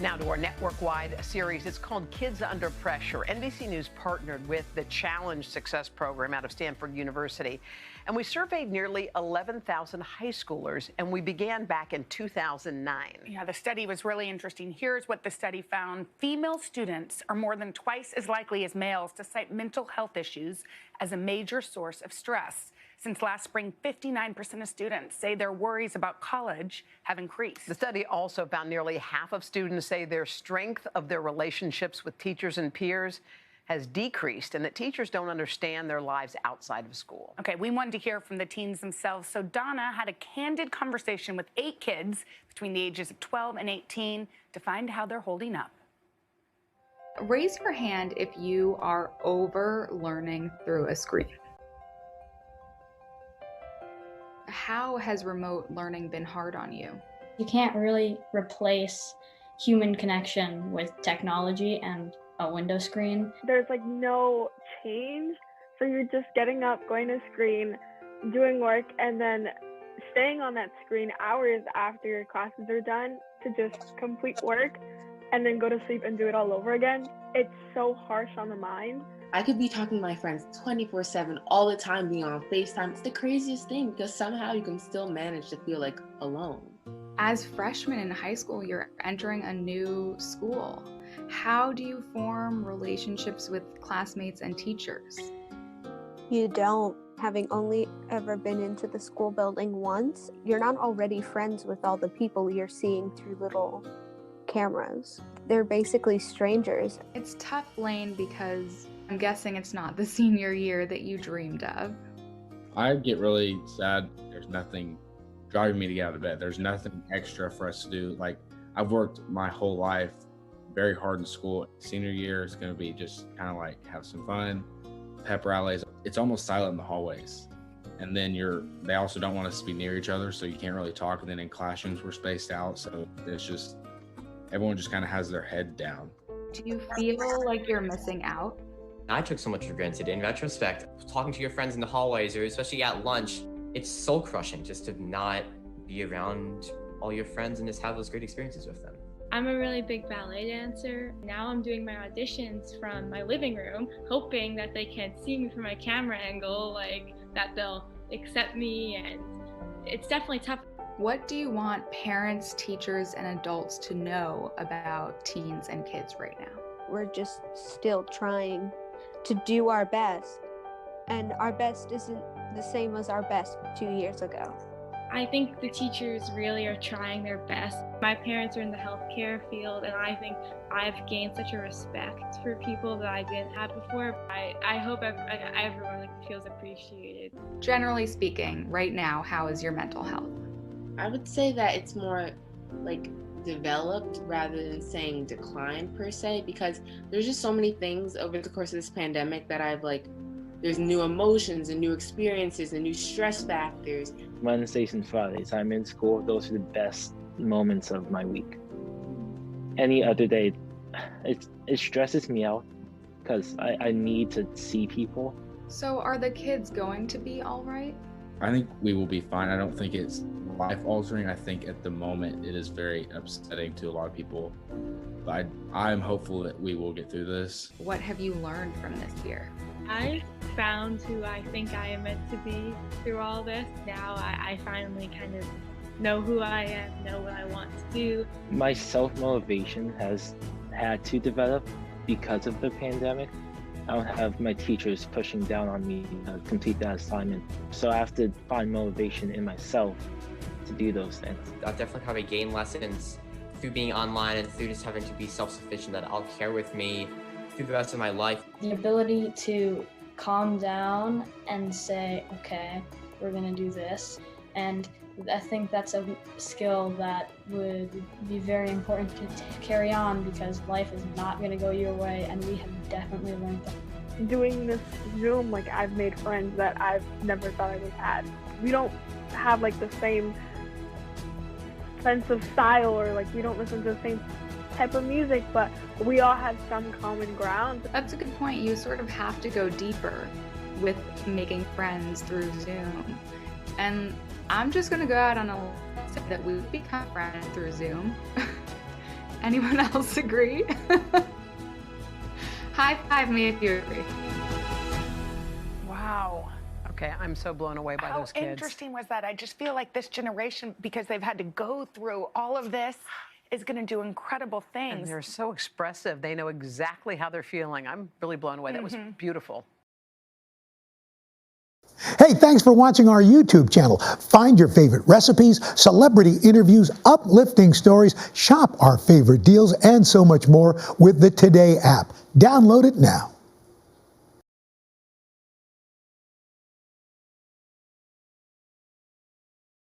Now to our network-wide series. It's called Kids Under Pressure. NBC News partnered with the Challenge Success Program out of Stanford University. And we surveyed nearly 11,000 high schoolers, and we began back in 2009. Yeah, the study was really interesting. Here's what the study found. Female students are more than twice as likely as males to cite mental health issues as a major source of stress. Since last spring, 59% of students say their worries about college have increased. The study also found nearly half of students say their strength of their relationships with teachers and peers has decreased, and that teachers don't understand their lives outside of school. Okay, we wanted to hear from the teens themselves, so Donna had a candid conversation with 8 kids between the ages of 12 and 18 to find how they're holding up. Raise your hand if you are over learning through a screen. How has remote learning been hard on you? You can't really replace human connection with technology and a window screen. There's like no change. So you're just getting up, going to screen, doing work, and then staying on that screen hours after your classes are done to just complete work and then go to sleep and do it all over again. It's so harsh on the mind. I could be talking to my friends 24/7 all the time, being on FaceTime. It's the craziest thing because somehow you can still manage to feel like alone. As freshmen in high school, you're entering a new school. How do you form relationships with classmates and teachers? You don't. Having only ever been into the school building once, you're not already friends with all the people you're seeing through little cameras. They're basically strangers. It's tough, Lane, because I'm guessing it's not the senior year that you dreamed of. I get really sad. There's nothing driving me to get out of bed. There's nothing extra for us to do. Like, I've worked my whole life very hard in school. Senior year is going to be just kind of like have some fun, pep rallies. It's almost silent in the hallways. And then they also don't want us to be near each other, so you can't really talk. And then in classrooms, we're spaced out. So it's just, everyone just kind of has their head down. Do you feel like you're missing out? I took so much for granted. In retrospect, talking to your friends in the hallways, or especially at lunch, it's soul crushing just to not be around all your friends and just have those great experiences with them. I'm a really big ballet dancer. Now I'm doing my auditions from my living room, hoping that they can see me from my camera angle, like that they'll accept me, and it's definitely tough. What do you want parents, teachers, and adults to know about teens and kids right now? We're just still trying to do our best, and our best isn't the same as our best 2 years ago. I think the teachers really are trying their best. My parents are in the healthcare field, and I think I've gained such a respect for people that I didn't have before. I hope everyone feels appreciated. Generally speaking, right now, how is your mental health? I would say that it's more like developed rather than saying decline per se, because there's just so many things over the course of this pandemic that there's new emotions and new experiences and new stress factors. Wednesdays and Fridays, I'm in school. Those are the best moments of my week. Any other day, it stresses me out because I need to see people. So are the kids going to be all right? I think we will be fine. I don't think it's life-altering. I think at the moment it is very upsetting to a lot of people. But I'm hopeful that we will get through this. What have you learned from this year? I found who I think I am meant to be through all this. Now I finally kind of know who I am, know what I want to do. My self-motivation has had to develop because of the pandemic. I don't have my teachers pushing down on me to complete that assignment. So I have to find motivation in myself to do those things. I'll definitely probably gain lessons through being online and through just having to be self-sufficient that I'll carry with me through the rest of my life. The ability to calm down and say, okay, we're gonna do this. And I think that's a skill that would be very important to carry on, because life is not gonna go your way, and we have definitely learned that. Doing this Zoom, I've made friends that I've never thought I would have had. We don't have the same sense of style, or we don't listen to the same type of music, but we all have some common ground. That's a good point. You sort of have to go deeper with making friends through Zoom. And I'm just going to go out on a limb that we've become friends through Zoom. Anyone else agree? High five me if you agree. Wow. Okay, I'm so blown away by those kids. How interesting was that? I just feel like this generation, because they've had to go through all of this, is going to do incredible things. And they're so expressive. They know exactly how they're feeling. I'm really blown away. That was beautiful. Hey, thanks for watching our YouTube channel. Find your favorite recipes, celebrity interviews, uplifting stories, shop our favorite deals, and so much more with the Today app. Download it now.